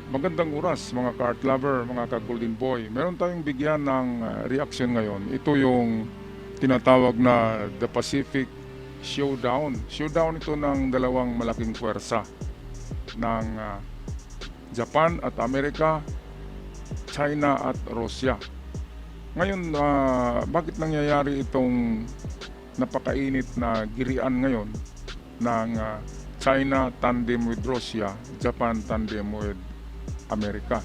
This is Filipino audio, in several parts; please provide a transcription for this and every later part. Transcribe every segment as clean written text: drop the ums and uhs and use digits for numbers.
Magandang oras mga ka-art lover, mga ka-golden boy. Meron tayong bigyan ng reaction ngayon. Ito yung tinatawag na The Pacific Showdown. Showdown ito ng dalawang malaking puwersa ng Japan at Amerika, China at Russia. Ngayon, bakit nangyayari itong napakainit na girian ngayon ng China tandem with Russia, Japan tandem with Amerika?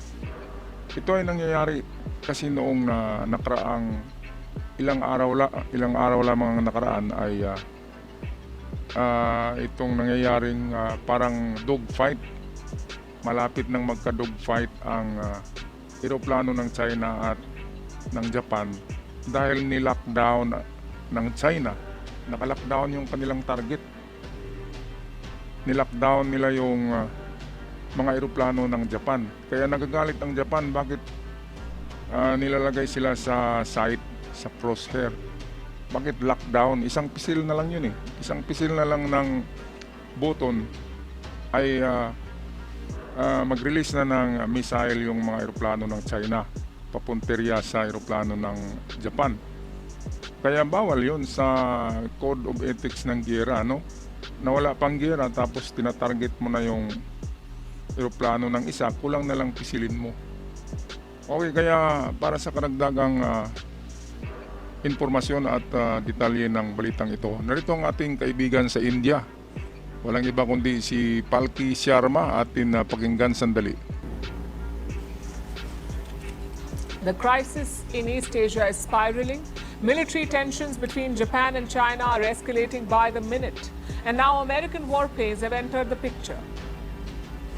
Ito ay nangyayari kasi noong nakaraang ilang araw lamang nakaraan ay itong nangyayaring parang dogfight. Malapit nang magka-dogfight ang eroplano ng China at ng Japan dahil ni-lockdown ng China. Naka-lockdown yung kanilang target. Ni-lockdown nila yung mga eroplano ng Japan. Kaya nagagalit ang Japan bakit nilalagay sila sa site, sa crosshair. Bakit lockdown? Isang pisil na lang yun eh. Isang pisil na lang ng button ay mag-release na ng missile yung mga eroplano ng China papunterya sa eroplano ng Japan. Kaya bawal yun sa Code of Ethics ng giyera, no? Nawala pang giyera tapos tinatarget mo na yung eroplano ng isa, kulang na lang pisilin mo. Okay, kaya para sa karagdagang informasyon at detalye ng balitang ito, narito ang ating kaibigan sa India. Walang iba kundi si Palki Sharma, atin pakinggan sandali. The crisis in East Asia is spiraling. Military tensions between Japan and China are escalating by the minute. And now American warplanes have entered the picture.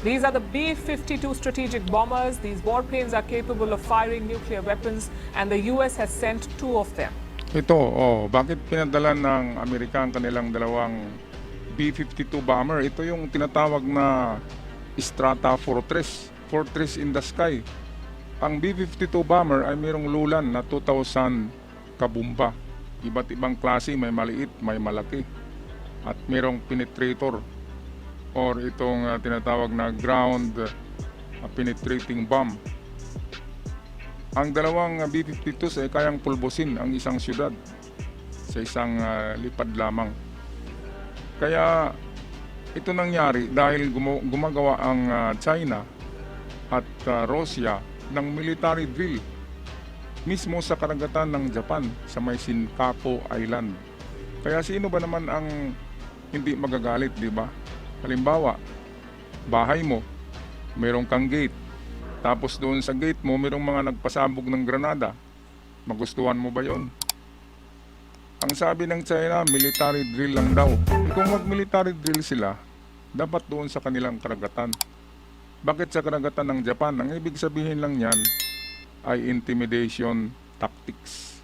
These are the B-52 strategic bombers. These warplanes are capable of firing nuclear weapons, and the US has sent 2 of them. Ito, bakit pinadala ng Amerika ang kanilang dalawang B-52 bomber? Ito yung tinatawag na Strata Fortress, Fortress in the Sky. Ang B-52 bomber ay mayroong lulan na 2,000 kabumba. Iba't ibang klase, may maliit, may malaki. At mayroong penetrator or itong tinatawag na ground penetrating bomb. Ang dalawang B-52s ay kayang pulbusin ang isang syudad sa isang lipad lamang. Kaya ito nangyari dahil gumagawa ang China at Russia ng military drill mismo sa karagatan ng Japan sa may Senkaku Island. Kaya sino ba naman ang hindi magagalit, di ba? Halimbawa, bahay mo, mayroong kang gate. Tapos doon sa gate mo, mayroong mga nagpasabog ng granada. Magustuhan mo ba yon? Ang sabi ng China, military drill lang daw. Kung mag-military drill sila, dapat doon sa kanilang karagatan. Bakit sa karagatan ng Japan? Ang ibig sabihin lang yan ay intimidation tactics.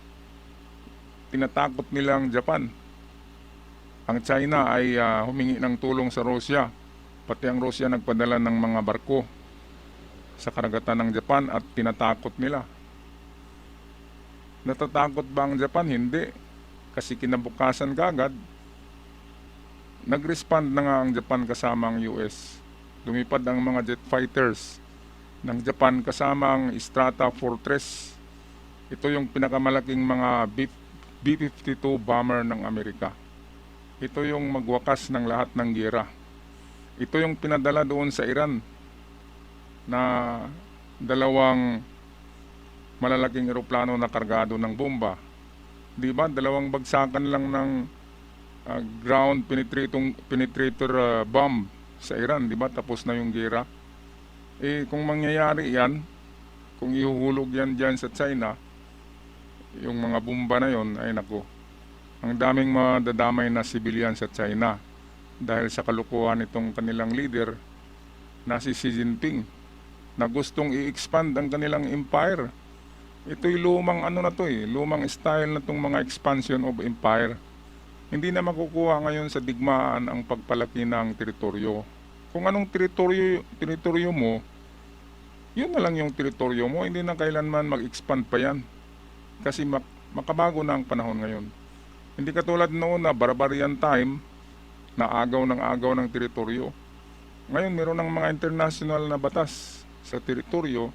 Tinatakot nila ang Japan. Ang China ay humingi ng tulong sa Russia. Pati ang Russia nagpadala ng mga barko sa karagatan ng Japan at tinatakot nila. Natatakot ba ang Japan? Hindi. Kasi kinabukasan kagad, nag-respond na nga ang Japan kasama ang US. Lumipad ang mga jet fighters ng Japan kasama ang Strata Fortress. Ito yung pinakamalaking mga B-52 bomber ng Amerika. Ito yung magwakas ng lahat ng giyera. Ito yung pinadala doon sa Iran na dalawang malalaking eroplano na kargado ng bomba. Di ba? Dalawang bagsakan lang ng ground penetrator bomb sa Iran, di ba? Tapos na yung giyera. Kung mangyayari yan, kung ihuhulog yan dyan sa China, yung mga bomba na yon, ay naku, ang daming madadamay na sibilyan sa China dahil sa kalukuhan itong kanilang leader na si Xi Jinping na gustong i-expand ang kanilang empire. Ito'y lumang lumang style na itong mga expansion of empire. Hindi na makukuha ngayon sa digmaan ang pagpalaki ng teritoryo. Kung anong teritoryo mo, yun na lang yung teritoryo mo. Hindi na kailanman mag-expand pa yan. Kasi makabago na ang panahon ngayon. Hindi katulad noon na barbarian time na agaw ng teritoryo. Ngayon meron ng mga international na batas sa teritoryo,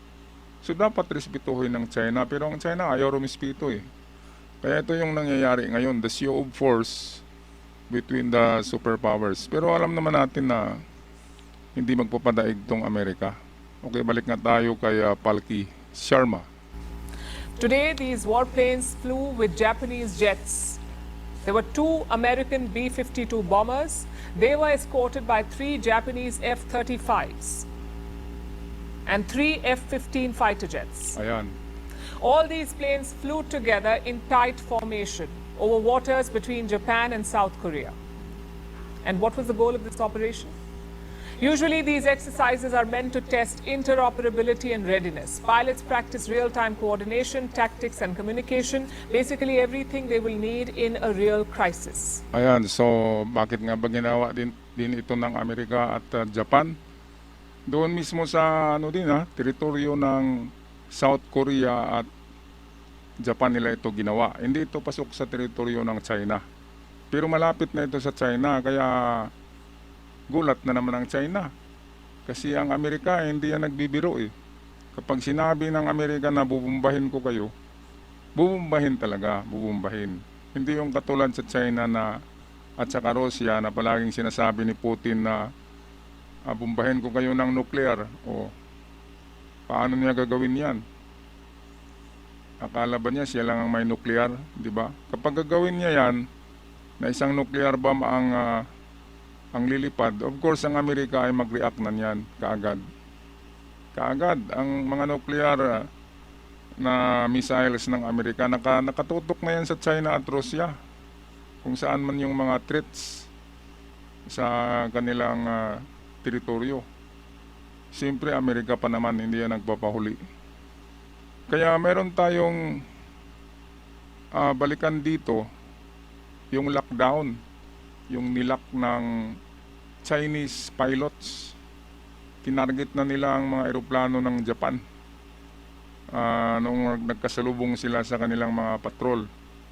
so dapat respetuhin ng China. Pero ang China ayaw rumispeto eh. Kaya ito yung nangyayari ngayon, the show of force between the superpowers. Pero alam naman natin na hindi magpapadaig tong Amerika. Okay, balik nga tayo kay Palki Sharma. Today, these warplanes flew with Japanese jets. There were 2 American B-52 bombers. They were escorted by 3 Japanese F-35s and 3 F-15 fighter jets. Ayan. All these planes flew together in tight formation over waters between Japan and South Korea. And what was the goal of this operation? Usually, these exercises are meant to test interoperability and readiness. Pilots practice real-time coordination, tactics, and communication, basically everything they will need in a real crisis. Ayan, so bakit nga ba ginawa din ito ng Amerika at Japan? Doon mismo sa teritoryo ng South Korea at Japan nila ito ginawa. Hindi ito pasok sa teritoryo ng China. Pero malapit na ito sa China, kaya gulat na naman ang China. Kasi ang Amerika hindi yan nagbibiro eh. Kapag sinabi ng Amerika na bubumbahin ko kayo, bubumbahin talaga, bubumbahin. Hindi yung katulad sa China na at saka Russia na palaging sinasabi ni Putin na bumbahin ko kayo ng nuclear. O paano niya gagawin yan? Akala ba niya siya lang ang may nuclear, di ba? Kapag gagawin niya yan, na isang nuclear bomb ang lilipad, of course ang Amerika ay mag-react na niyan kaagad. Kaagad ang mga nuclear na missiles ng Amerika nakatutok na yan sa China at Russia. Kung saan man yung mga threats sa kanilang teritoryo. Siyempre Amerika pa naman hindi yan nagpapahuli. Kaya meron tayong balikan dito yung lockdown, yung nilak ng Chinese pilots. Tinarget na nila ang mga eroplano ng Japan nung nagkasalubong sila sa kanilang mga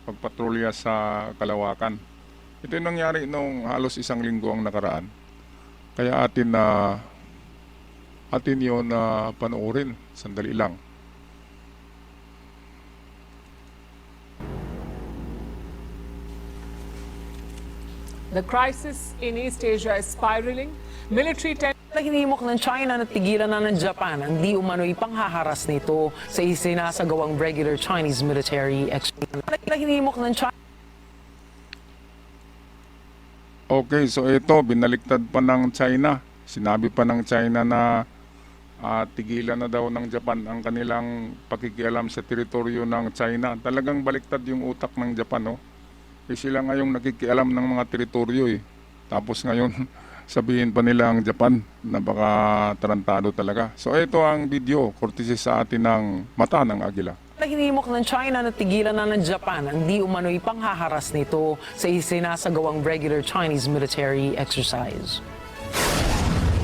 pagpatrolya sa kalawakan. Ito yung nangyari nung halos 1 linggo ang nakaraan. Kaya atin yun panoorin. Sandali lang. The crisis in East Asia is spiraling. Military tensions Hinimok ng China na tigilan na ng Japan ang di umano'y panghaharas nito sa isinasagawang regular Chinese military exercise. Hinimok ng China. Okay, so ito, binaliktad pa ng China. Sinabi pa ng China na tigilan na daw ng Japan ang kanilang pakikialam sa teritoryo ng China. Talagang baliktad yung utak ng Japan, no? Kasi sila ngayong nakikialam ng mga teritoryo eh. Tapos ngayon, sabihin pa nila ang Japan, napaka-tarantado talaga. So ito ang video, courtesy sa atin ng Mata ng Agila. Hinimok ng China na tigilan na ng Japan ang di umano'y panghaharas nito sa isinasagawang regular Chinese military exercise.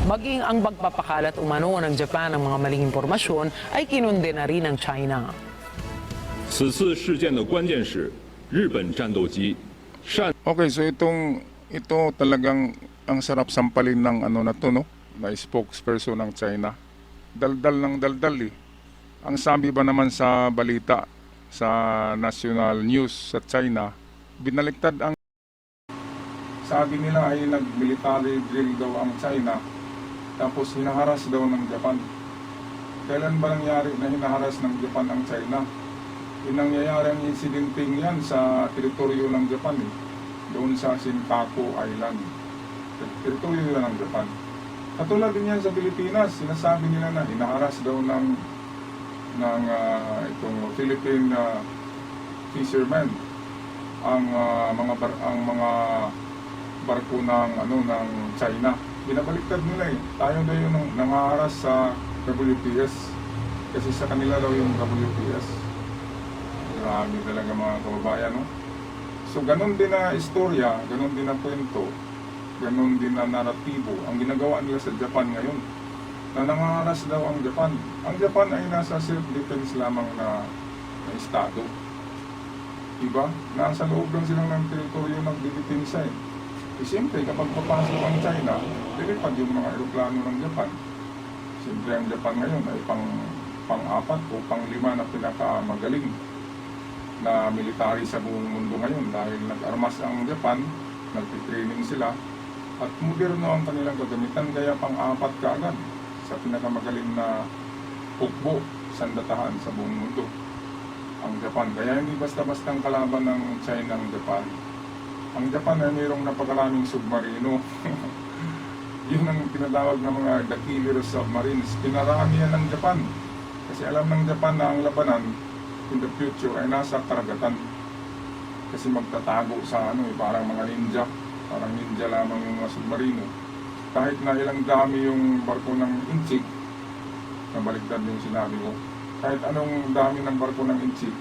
Maging ang pagpapakalat umano ng Japan ng mga maling impormasyon ay kinunde na rin ng China. 此次事件的关键是日本战斗机擅 Okay, so ito talagang ang sarap sampalin ng na spokesperson ng China. Daldal ng daldal eh. Ang sabi ba naman sa balita sa national news sa China, binaliktad ang sabi nila ay nag-military drill daw ang China, tapos hinaharas daw ng Japan. Kailan ba nangyari na hinaharas ng Japan ang China? Nangyayari ang insidenteng yan sa teritoryo ng Japan eh. Doon sa Senkaku Island. Teritoryo nila ng Japan. Katulad din yan sa Pilipinas, sinasabi nila na hinaharas daw ng itong Philippine fishermen ang mga barko ng ng China. Binabaliktad nila eh. Tayo daw yung nangaharas sa WPS. Kasi sa kanila daw yung WPS. Grabe talaga mga kababayan, no? So ganun din na istorya, ganun din na kwento, ganun din na naratibo ang ginagawa nila sa Japan ngayon. Na nangangaras daw ang Japan. Ang Japan ay nasa self-defense lamang na estado. Diba? Nasa loob lang silang ng teritoryo ng didepensa eh. Siyempre, kapag papasok ang China, lilipad yung mga aeroplano ng Japan. Siyempre ang Japan ngayon ay pang-apat o pang-lima na pinakamagaling na military sa buong mundo ngayon dahil nag-armas ang Japan, nagtitraining sila at moderno ang kanilang gagamitan kaya pang-apat kaagad sa pinakamagaling na hukbo, sandatahan sa buong mundo ang Japan. Kaya hindi basta-bastang kalaban ng China ang Japan. Ang Japan ay mayroong napakaraming submarino. Yun ang tinatawag ng mga the killer submarines. Pinarami yan ng Japan. Kasi alam ng Japan na ang labanan in the future ay nasa karagatan. Kasi magtatago sa parang mga ninja. Parang ninja lamang yung mga submarino. Kahit na ilang dami yung barko ng Inchik, nabaliktad yung sinabi ko. Kahit anong dami ng barko ng Inchik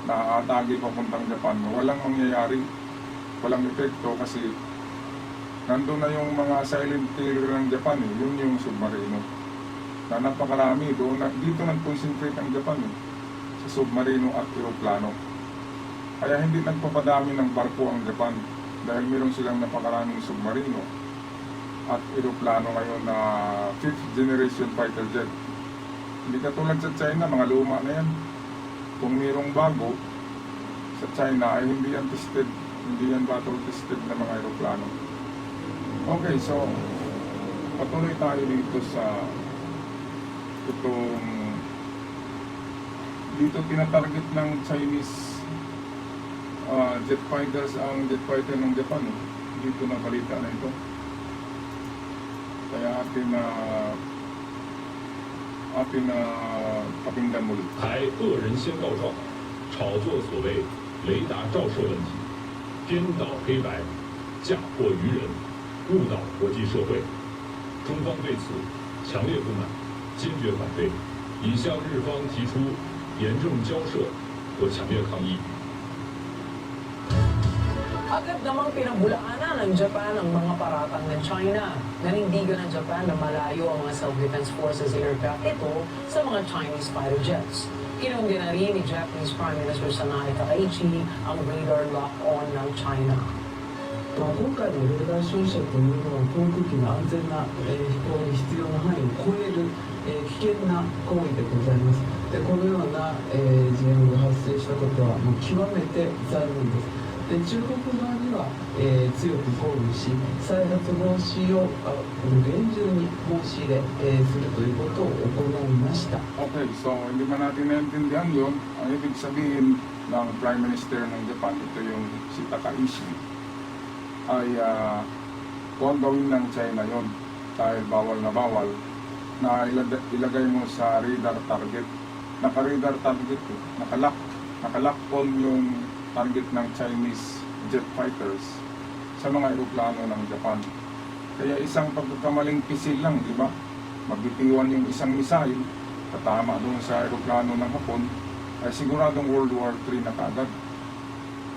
na aatagi papuntang Japan, walang mangyayari. Walang epekto kasi nandun na yung mga silent killer ng Japan yun yung submarino. Na napakarami doon, dito nag-concentrate ang Japan sa submarino at eroplano. Kaya hindi nagpapadami ng barko ang Japan dahil meron silang napakaraming submarino at eroplano ngayon na 5th generation fighter jet. Hindi katulad sa China, mga luma na yan. Kung mayroong bago sa China ay hindi yan tested, hindi yan battle tested na mga eroplano. Okay, so patuloy tayo dito sa dito tinatarget ng Chinese jet fighters ang jet fighter ng Japan. Dito na balita na ito. Kaya atin na pakinggan muli. 还恶人先告状，炒作所谓雷达照射问题，颠倒黑白，嫁祸于人，误导国际社会。中方对此强烈不满，坚决反对，已向日方提出严正交涉和强烈抗议。 Agad namang pinabulaanan ng Japan ang mga paratang ng China. Nanindigan ng Japan na malayo ang mga self-defense forces aircraft ito sa mga Chinese fighter jets. Inundi na rin ni Japanese Prime Minister Sanae Takaichi ang radar lock-on ng China. 今回のレーダー照射というのは航空機の安全な、飛行に必要な範囲を超える、危険な行為でございます。でこのような、事案が発生したことはもう極めて残念です。で中国側には、強く抗議し、再発防止を厳重に申し入れ、するということを行いました。 Okay, so hindi man natin naintindihan yun. Ang ibig sabihin ng Prime Minister ng Japan, ito yung si Takaichi, ay kung gawin ng China yon dahil bawal na ilagay mo sa radar target. Naka-radar target ko, nakalock on yung target ng Chinese jet fighters sa mga eroplano ng Japan. Kaya isang pagkakamaling pisil lang, di ba? Magbitiwan yung isang missile, katama doon sa eroplano ng Hapon, ay siguradong World War III na kaagad.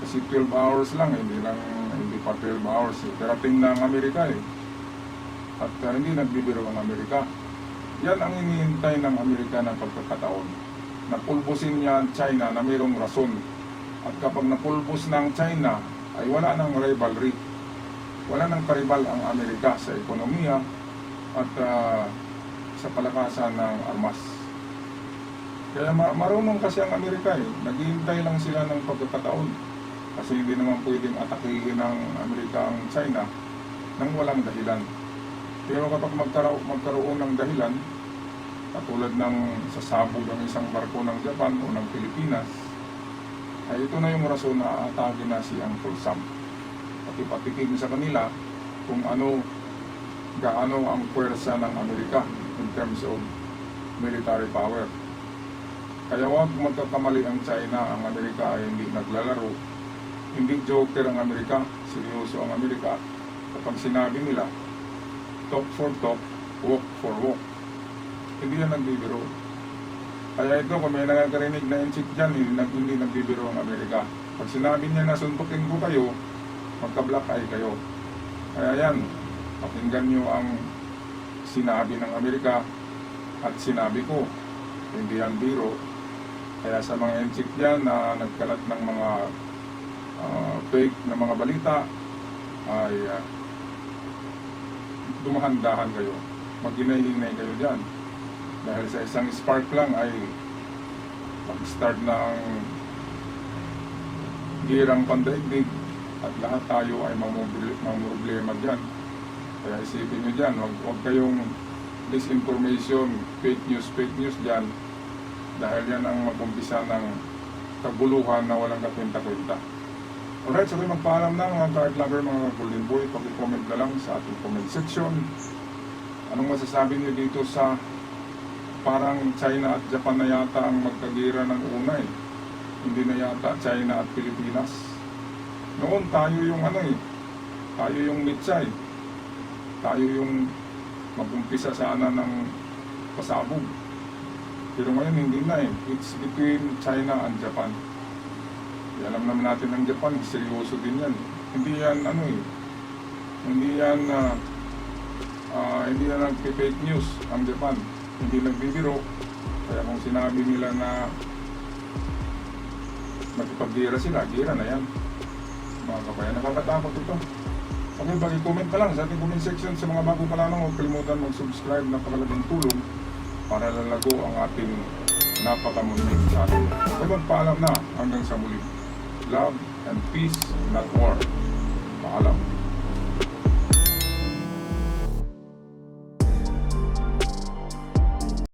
Kasi 12 hours lang, hindi pa 12 hours. Darating na ang Amerika At hindi nagbibiro ang Amerika. Yan ang iniintay ng Amerika ng pagkakataon. Napulbusin niya ang China na mayroong rason. At kapag napulbos ng China, ay wala nang rivalry. Wala nang karibal ang Amerika sa ekonomiya at sa palakasan ng armas. Kaya marunong kasi ang Amerika Naghihintay lang sila ng pagkakataon. Kasi hindi naman pwedeng atakihin ng Amerika ang China nang walang dahilan. Pero kapag magkaroon ng dahilan, katulad ng sasabog ang isang barko ng Japan o ng Pilipinas, ay ito na yung rason na atake na si Uncle Sam. At ipatikim sa kanila kung gaano ang puwersa ng Amerika in terms of military power. Kaya huwag magkakamali ang China, ang Amerika ay hindi naglalaro. Hindi joker ang Amerika, seryoso ang Amerika. Kapag sinabi nila, talk for talk, walk for walk. Hindi yan nagbibiro. Kaya ito, kung may nakakarinig na inchik dyan, hindi nagbibiro ang Amerika. Pag sinabi niya na suntukin ko kayo, magka-black eye kayo. Kaya yan, pakinggan nyo ang sinabi ng Amerika at sinabi ko. Hindi yan biro. Kaya sa mga inchik dyan na nagkalat ng mga fake na mga balita, ay dumahan-dahan kayo. maghinay-hinay kayo dyan. Dahil sa isang spark lang ay mag-start ng girang pandaigdig at lahat tayo ay mamroblema dyan. Kaya isipin nyo dyan, huwag kayong disinformation, fake news dyan, dahil yan ang mag-umpisa ng kaguluhan na walang kakwenta-kwenta. Alright, so kayo magpaalam na mga card lover, mga golden boy, pag-comment na lang sa ating comment section. Anong masasabi niyo dito sa parang China at Japan na yata ang magkagira ng una eh. Hindi na yata China at Pilipinas. Noon tayo yung tayo yung mitsay. Tayo yung mag-umpisa sana ng pasabog. Pero ngayon hindi na eh. It's between China and Japan. Alam naman natin ng Japan, seryoso din yan. Hindi yan hindi yan nag-fake news ang Japan. Hindi nagbibiro. Kaya kung sinabi nila na magpag-gira sila, gira na yan. Mga kabayan, nakakatakot ito. Okay, pag-comment ka lang sa ating comment section sa mga bago pa lamang. Huwag kalimutan mag-subscribe, napakalagang tulong para lalago ang ating napakamunting channel. Okay, magpaalam na hanggang sa muli. Love and peace, not war. Paalam.